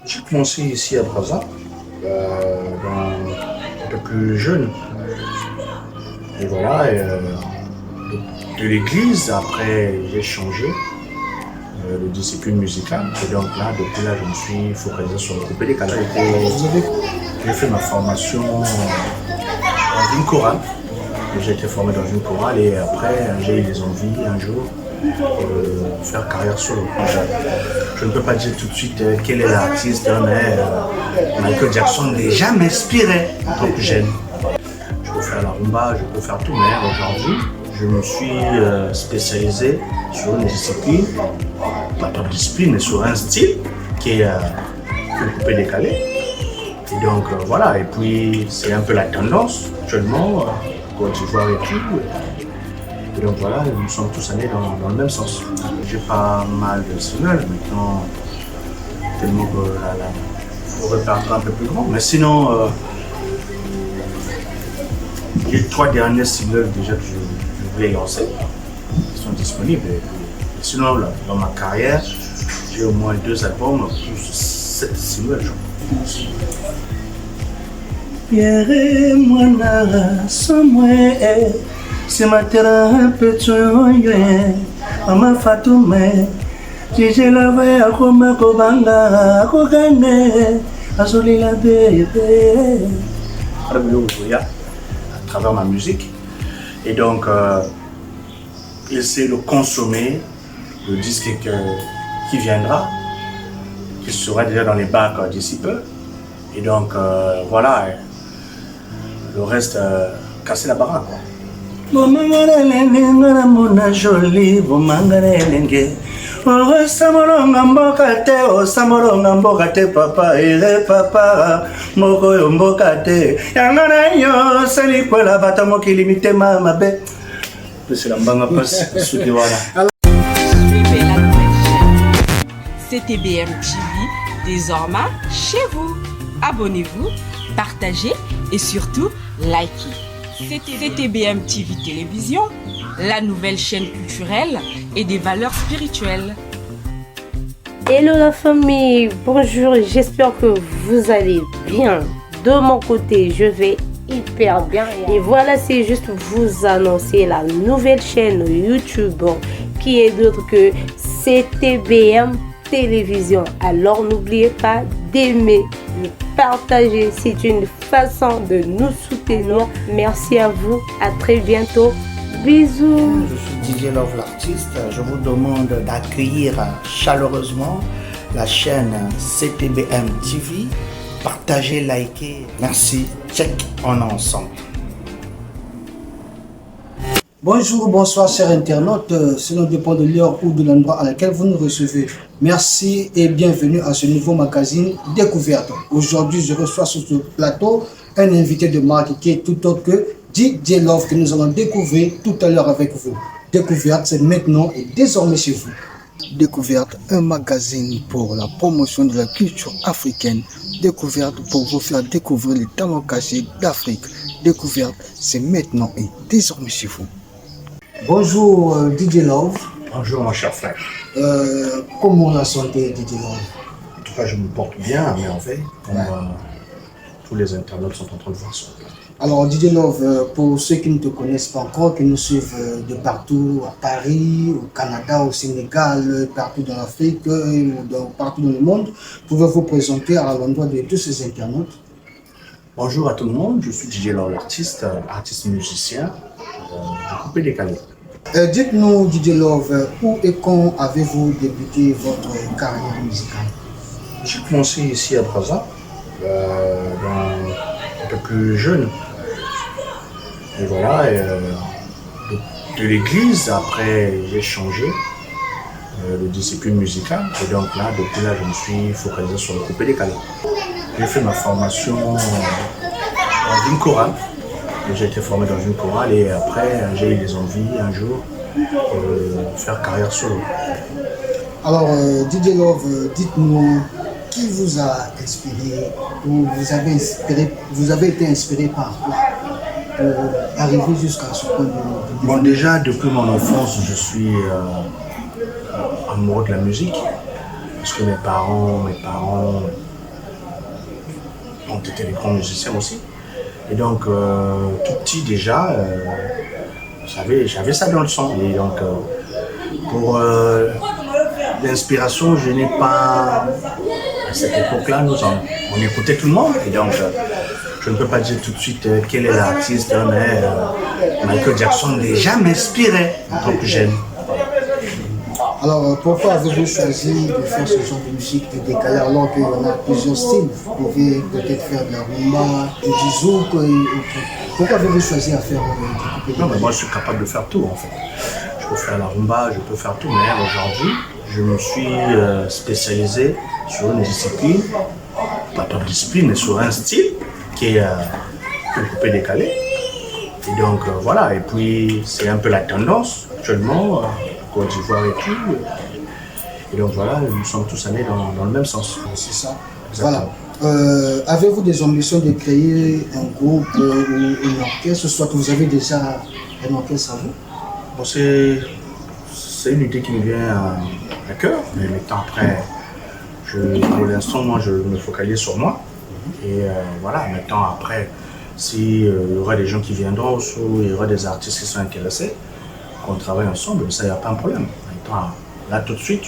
J'ai commencé ici à Brazza, depuis jeune. Et voilà, de l'église, après j'ai changé de discipline musicale. Et donc là, depuis là, je me suis focalisé sur le groupe Décalé. J'ai fait ma formation dans une chorale. J'ai été formé dans une chorale et après j'ai eu des envies un jour de faire carrière solo. Je ne peux pas dire tout de suite quel est l'artiste, mais Michael Jackson déjà m'inspirait en tant que jeune. Je peux faire la rumba, je peux faire tout, mais aujourd'hui, je me suis spécialisé sur une discipline, pas une discipline, mais sur un style qui est le coupé décalé. Et donc voilà, et puis c'est un peu la tendance actuellement, Côte d'Ivoire et tout. Et donc voilà, nous sommes tous allés dans le même sens. J'ai pas mal de singles maintenant, tellement que le répertoire est un peu plus grand. Mais sinon, j'ai 3 derniers singles déjà que je voulais lancer, qui sont disponibles. Et sinon, là, dans ma carrière, j'ai au moins 2 albums, plus 7 singles, je pense. Pierre mwana somwe c'est ma terre un peu tsoye mama Fatoumé j'ai la voix à comme kobanga kokane azoli la bébé à travers ma musique et donc essayer de consommer le disque qui viendra, qui sera déjà dans les bacs d'ici peu et donc voilà. Le reste, casser la baraque. Samolonga mboka te papa ere papa moko yo mboka te yanga na yo sali kwela bata mokili mitema mabe c'est la mbanga passe suki wana. Suivez la nouvelle chaîne CTBM TV désormais chez vous. Abonnez-vous, partagez et surtout likez. CTBM TV Télévision, la nouvelle chaîne culturelle et des valeurs spirituelles. Hello la famille, bonjour, j'espère que vous allez bien. De mon côté, je vais hyper bien. Et voilà, c'est juste vous annoncer la nouvelle chaîne YouTube qui est d'autre que CTBM Télévision. Alors n'oubliez pas d'aimer, de partager, c'est une façon de nous soutenir. Merci à vous, à très bientôt. Bisous. Je suis DJ Love l'artiste. Je vous demande d'accueillir chaleureusement la chaîne CTBM TV. Partagez, likez. Merci. Check, on est ensemble. Bonjour, bonsoir chers internautes, cela dépend de l'heure ou de l'endroit à laquelle vous nous recevez. Merci et bienvenue à ce nouveau magazine Découverte. Aujourd'hui, je reçois sur ce plateau un invité de marque qui est tout autre que DJ Love que nous allons découvrir tout à l'heure avec vous. Découverte, c'est maintenant et désormais chez vous. Découverte, un magazine pour la promotion de la culture africaine. Découverte pour vous faire découvrir les talents cachés d'Afrique. Découverte, c'est maintenant et désormais chez vous. Bonjour DJ Love. Bonjour mon cher frère. Comment la santé DJ Love? En tout cas je me porte bien, mais en fait, comme tous les internautes sont en train de voir ça. Alors DJ Love, pour ceux qui ne te connaissent pas encore, qui nous suivent de partout, à Paris, au Canada, au Sénégal, partout dans l'Afrique, partout dans le monde, pouvez-vous présenter à l'endroit de tous ces internautes? Bonjour à tout le monde, je suis DJ Love l'artiste, artiste musicien, de coupé décalé. Dites-nous DJ Love, où et quand avez-vous débuté votre carrière musicale? J'ai commencé ici à Brazza, depuis jeune. Et voilà, de l'église, après j'ai changé de discipline musicale. Et donc là, depuis là, je me suis focalisé sur le coupé décalé. J'ai fait ma formation dans une chorale. J'ai été formé dans une chorale et après j'ai eu des envies un jour de faire carrière solo. Alors DJ Love, dites-nous qui vous a inspiré ou vous avez été inspiré par quoi pour arriver jusqu'à ce point de... Bon, déjà depuis mon enfance, je suis amoureux de la musique parce que mes parents ont été des grands musiciens aussi. Et donc, tout petit déjà, j'avais ça dans le sang. Et donc, pour l'inspiration, je n'ai pas... À cette époque-là, on écoutait tout le monde. Et donc, je ne peux pas dire tout de suite quel est l'artiste, mais Michael Jackson déjà m'inspirait en tant que jeune. Alors, pourquoi avez-vous choisi de faire ce genre de musique décalée alors qu'il y en a plusieurs styles? Vous pouvez peut-être faire de la rumba, du zouk et autres. Pourquoi avez-vous choisi à faire Non, mais moi, je suis capable de faire tout, en fait. Je peux faire la rumba, je peux faire tout, mais aujourd'hui, je me suis spécialisé sur une discipline, pas une discipline, mais sur un style qui est le coupé décalé. Et donc, voilà, et puis c'est un peu la tendance actuellement. Côte d'Ivoire et tout. Et donc voilà, nous sommes tous allés dans le même sens. C'est ça. Exactement. Voilà. Avez-vous des ambitions de créer un groupe ou une orchestre, soit que vous avez déjà un orchestre à vous? Bon, c'est une idée qui me vient à cœur, mais maintenant après, pour l'instant, moi je me focalise sur moi. Et voilà, maintenant après, s'il y aura des gens qui viendront ou il y aura des artistes qui sont intéressés, qu'on travaille ensemble, ça, il n'y a pas un problème. Là, tout de suite,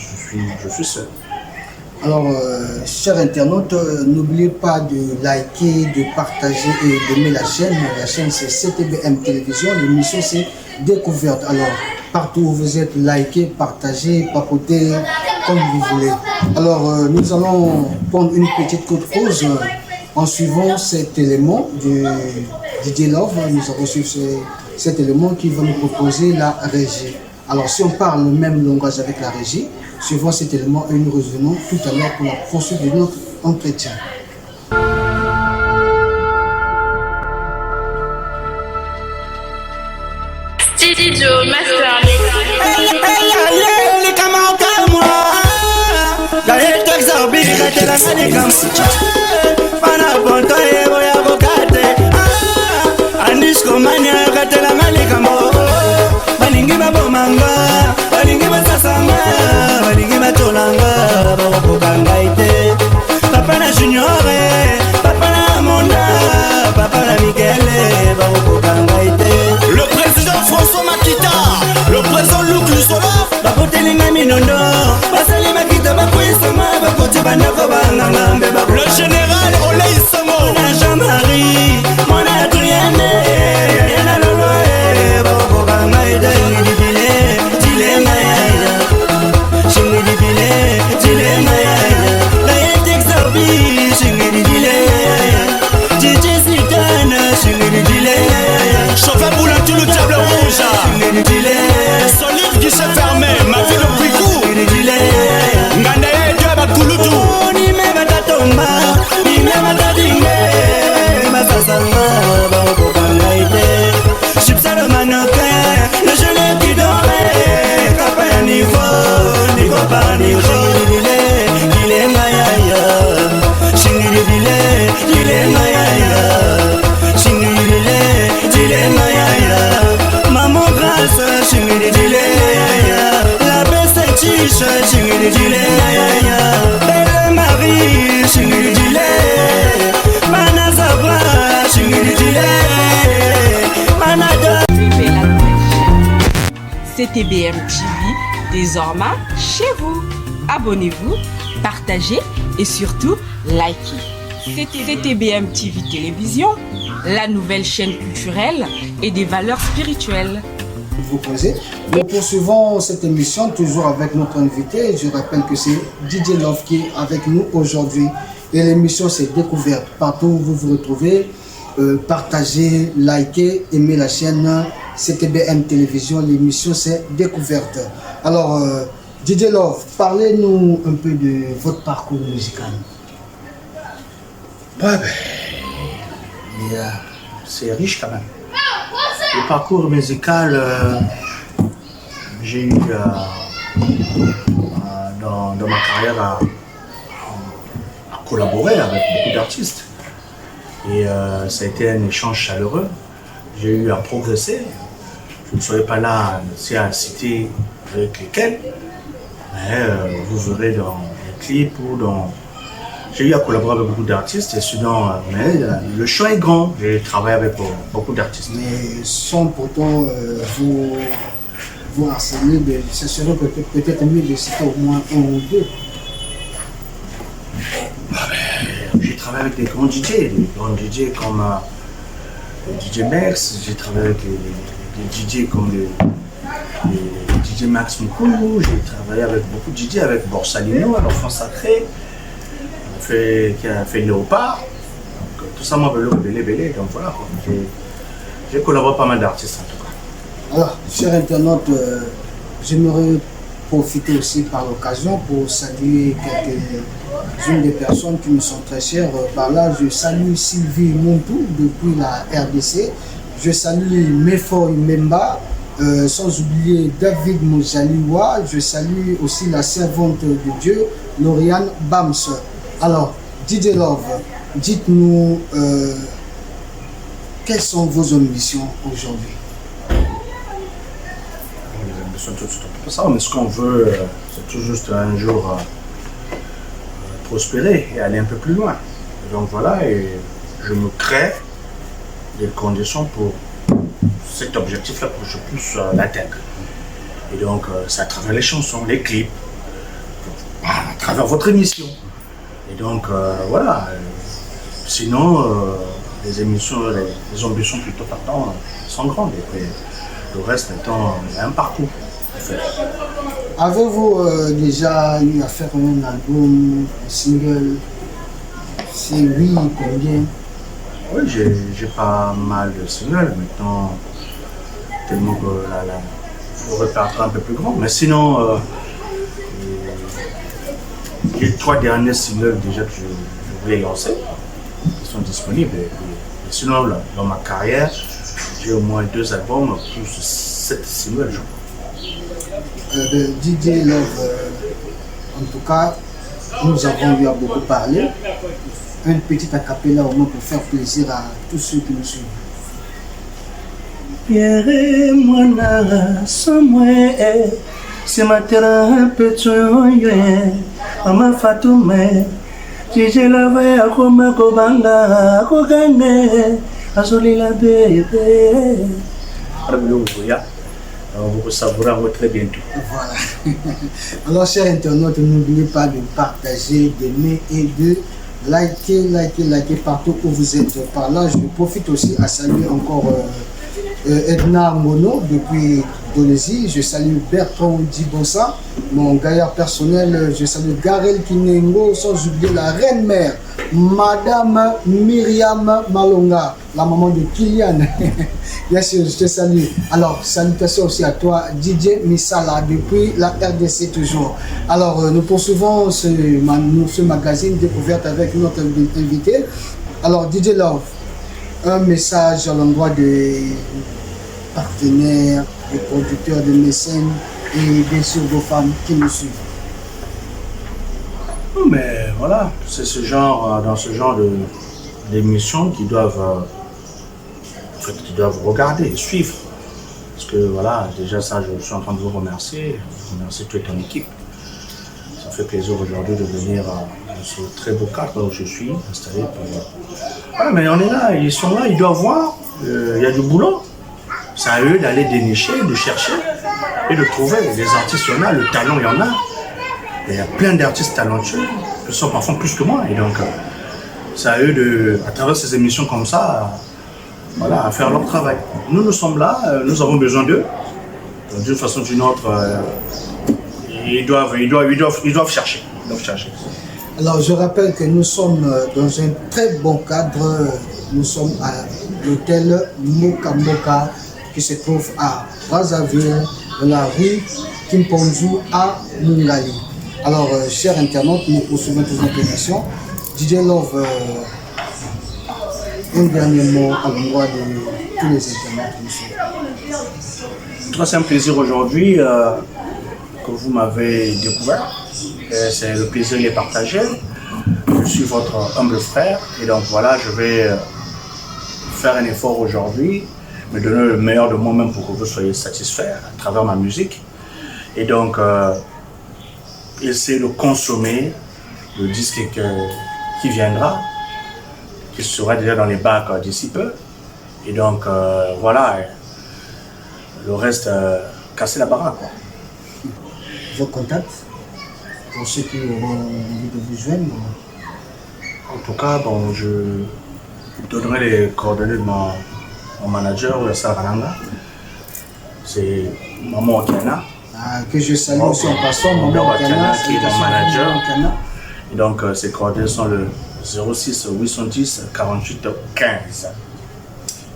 je suis seul. Alors, chers internautes, n'oubliez pas de liker, de partager et d'aimer la chaîne. La chaîne, c'est CTBM Télévision. L'émission, c'est Découverte. Alors, partout où vous êtes, likez, partagez, papotez, comme vous voulez. Alors, nous allons prendre une petite courte pause en suivant cet élément du DJ Love. Nous avons suivi cet élément qui va nous proposer la régie. Alors si on parle le même langage avec la régie, suivant cet élément et nous revenons tout à l'heure pour la poursuite de notre entretien. Balingi babomanga, balingi basasanga, balingi batolanga, bakokanga ite. Papa na Juniore, papa na Monda, papa na Miguel, bakokanga ite. Le président François Makita, le président Luc Lusola, bakotelinga minondo, basali Makita bakwesama, bakote bandako bangangambe. Le général Oley Songo, na Jean-Marie, mon Adrienne, yana lolo. Chauffeur boulot tout le diable rouge. Solide guichet fermé, ma vie le plus court. Nganda ya Dieu bakulutu. Ni me batatomba, ni me batadingue. Masasanga bakokanga ite. Chipsa le manoke, le jeune qui dormait. Kapa ya niveau, niveau par niveau. Il est maïa, chingiri bile, il est maïa. Maman grâce, chingiri dile. La bête chiche, chingiri dile. Belle Marie, chingiri dile. Manazabra, chingiri dile. Manada. Suivez la nouvelle chaîne CTBM TV, désormais chez vous. Abonnez-vous, partagez et surtout likez. CTBM TV Télévision, la nouvelle chaîne culturelle et des valeurs spirituelles. Vous posez. Nous poursuivons cette émission toujours avec notre invité. Je rappelle que c'est DJ Love qui est avec nous aujourd'hui. Et l'émission c'est Découverte. Partout où vous vous retrouvez, partagez, likez, aimez la chaîne CTBM Télévision. L'émission c'est Découverte. Alors, DJ Love, parlez-nous un peu de votre parcours musical. Ouais, c'est riche quand même. Le parcours musical, j'ai eu dans ma carrière à collaborer avec beaucoup d'artistes. Et ça a été un échange chaleureux. J'ai eu à progresser. Je ne serai pas là à citer avec lesquels, mais vous verrez dans les clips ou dans J'ai eu à collaborer avec beaucoup d'artistes, et sinon, mais le champ est grand. J'ai travaillé avec beaucoup d'artistes. Mais sans pourtant vous enseigner, ce serait peut-être mieux de citer au moins un ou deux. J'ai travaillé avec des grands DJ comme DJ Max, j'ai travaillé avec des DJ comme les DJ Max Moukoulou, j'ai travaillé avec beaucoup de DJ, avec Borsalino, l'enfant sacré, qui a fait Léopard, donc, tout ça m'a belé, donc voilà, j'ai collaboré pas mal d'artistes en tout cas. Alors, chers internautes, j'aimerais profiter aussi par l'occasion pour saluer quelques-unes des personnes qui me sont très chères. Par là, je salue Sylvie Montou depuis la RDC. Je salue Mefoy Memba, sans oublier David Mojaliwa. Je salue aussi la servante de Dieu, Lauriane Bams. Alors, DJ Love, dites-nous quelles sont vos ambitions aujourd'hui? Mais ce qu'on veut, c'est tout juste un jour prospérer et aller un peu plus loin. Et donc voilà, et je me crée des conditions pour cet objectif-là, pour que je puisse l'atteindre. Et donc, c'est à travers les chansons, les clips, à travers votre émission. Et donc, voilà. Sinon, les émissions, les ambitions plutôt partant sont grandes. Et puis, le reste étant un parcours. Avez-vous déjà eu à faire un album, un single? Si oui, combien? Oui, j'ai pas mal de singles maintenant, tellement que le répertoire est un peu plus grand. Mais sinon, les 3 derniers singles déjà que je voulais lancer, qui sont disponibles. Et sinon, là, dans ma carrière, j'ai au moins 2 albums, plus 7 singles, je crois. DJ Love, en tout cas, nous avons eu à beaucoup parler. Un petit acapella au moins pour faire plaisir à tous ceux qui nous suivent. Pierre mwana somwe c'est ma terre un peu tsoye ama fatume DJ Love akoma kobanga akogane azolila bébé. Vous le saurez très bientôt. Voilà. Alors, chers internautes, n'oubliez pas de partager, d'aimer et de liker partout où vous êtes. Par là, je profite aussi à saluer encore Edna Mono depuis Indonésie. Je salue Bertrand Dibosa, mon gaillard personnel. Je salue Garel Kinengo, sans oublier la reine-mère, Madame Myriam Malonga, la maman de Kylian. Bien sûr, je te salue. Alors, salutations aussi à toi, DJ Misala, depuis la RDC toujours. Alors, nous poursuivons ce magazine découverte avec notre invité. Alors, DJ Love, un message à l'endroit des partenaires, des producteurs, des mécènes et bien sûr vos femmes qui nous suivent. Mais voilà, c'est ce genre, dans ce genre d'émissions qui doivent regarder et suivre. Parce que voilà, déjà ça, je suis en train de vous remercier toute ton équipe. Ça fait plaisir aujourd'hui de venir dans ce très beau cadre où je suis installé. Voilà, mais on est là, ils sont là, ils doivent voir, il y a du boulot. C'est à eux d'aller dénicher, de chercher et de trouver. Les artistes, il y en a, le talent, il y en a. Il y a plein d'artistes talentueux qui sont parfois plus que moi. Et donc, c'est à eux, à travers ces émissions comme ça, voilà, à faire leur travail. Nous sommes là, nous avons besoin d'eux. D'une façon ou d'une autre, ils doivent chercher. Alors, je rappelle que nous sommes dans un très bon cadre. Nous sommes à l'hôtel Moka Moka qui se trouve à Brazzaville, dans la rue Kimponzu à Mungali. Alors, chers internautes, nous poursuivons toute notre émission. DJ Love, un dernier mot à l'endroit de tous les internautes. C'est un plaisir aujourd'hui que vous m'avez découvert. C'est le plaisir de les partager. Je suis votre humble frère et donc voilà, je vais faire un effort aujourd'hui, me donner le meilleur de moi-même pour que vous soyez satisfaits à travers ma musique. Et donc, essayer de consommer le disque qui viendra, qui sera déjà dans les bacs d'ici peu. Et donc, voilà, le reste, casser la baraque, quoi. Vos contacts, pour ceux qui auront envie de vous joindre. En tout cas, bon, je donnerai les coordonnées de mon manager, Sarananga. C'est Maman Okana. Que je salue aussi en passant, Maman Okana, qui est mon manager. Okana. Et donc, ses coordonnées sont le 06 810 48 15.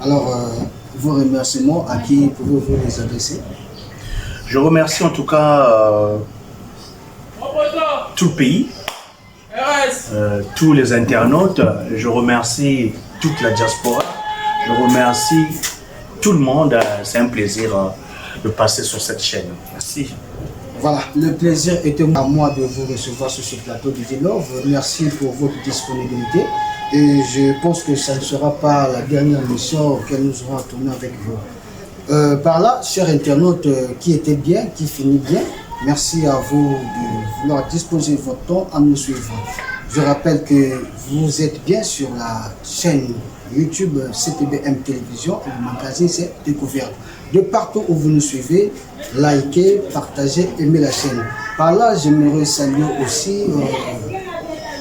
Alors, vos remerciements, à qui pouvez-vous les adresser? Je remercie en tout cas tout le pays, tous les internautes. Je remercie toute la diaspora. Je remercie tout le monde. C'est un plaisir de passer sur cette chaîne. Merci. Voilà, le plaisir était à moi de vous recevoir sur ce plateau de Dilove. Merci pour votre disponibilité. Et je pense que ça ne sera pas la dernière mission auquel nous aurons à tourner avec vous. Par là, chers internautes, qui étaient bien, qui finit bien, merci à vous de vouloir disposer votre temps à nous suivre. Je rappelle que vous êtes bien sur la chaîne YouTube CTBM Télévision et le magazine c'est Découverte. De partout où vous nous suivez, likez, partagez, aimez la chaîne. Par là, j'aimerais saluer aussi,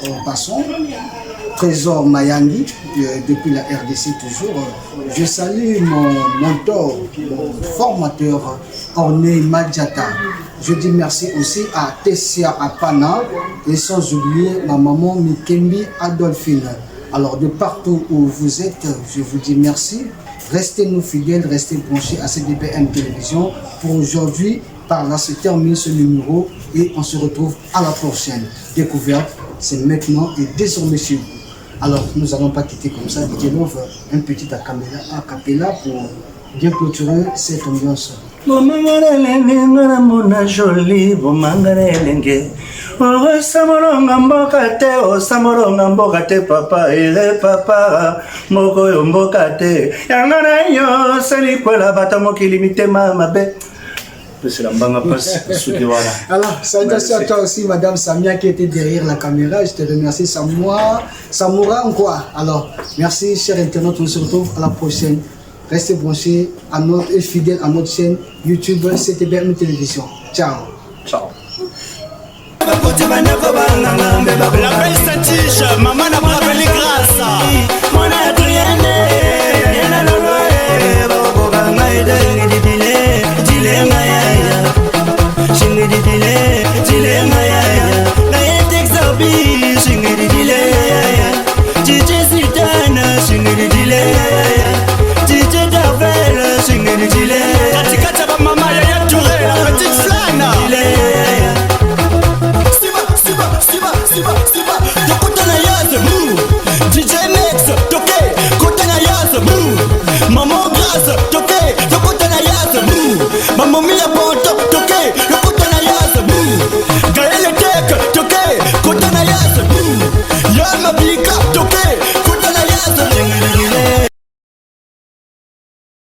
en passant, Trésor Mayandi, depuis la RDC toujours. Je salue mon mentor, mon formateur, Orné Madjata. Je dis merci aussi à Tessia Apana et sans oublier ma maman Mikembi Adolphine. Alors de partout où vous êtes, je vous dis merci. Restez nous fidèles, restez branchés à CTBM Télévision. Pour aujourd'hui, par là se termine ce numéro et on se retrouve à la prochaine. Découverte, c'est maintenant et désormais chez vous. Alors, nous n'allons pas quitter comme ça. DJ Love, un petit acapella pour bien clôturer cette ambiance. Samolonga mboka te papa ere papa moko yo mboka te yanga na yo sali kwela bata mokili mitema mabe. Alors, salutations à toi aussi, Madame Samia, qui était derrière la caméra. Je te remercie, Samoura quoi. Alors, merci, chers internautes. On se retrouve à la prochaine. Restez branchés et fidèles à notre chaîne YouTube CTBM Télévision. Ciao. Ciao. La belle Satiche, maman n'a pas grâce.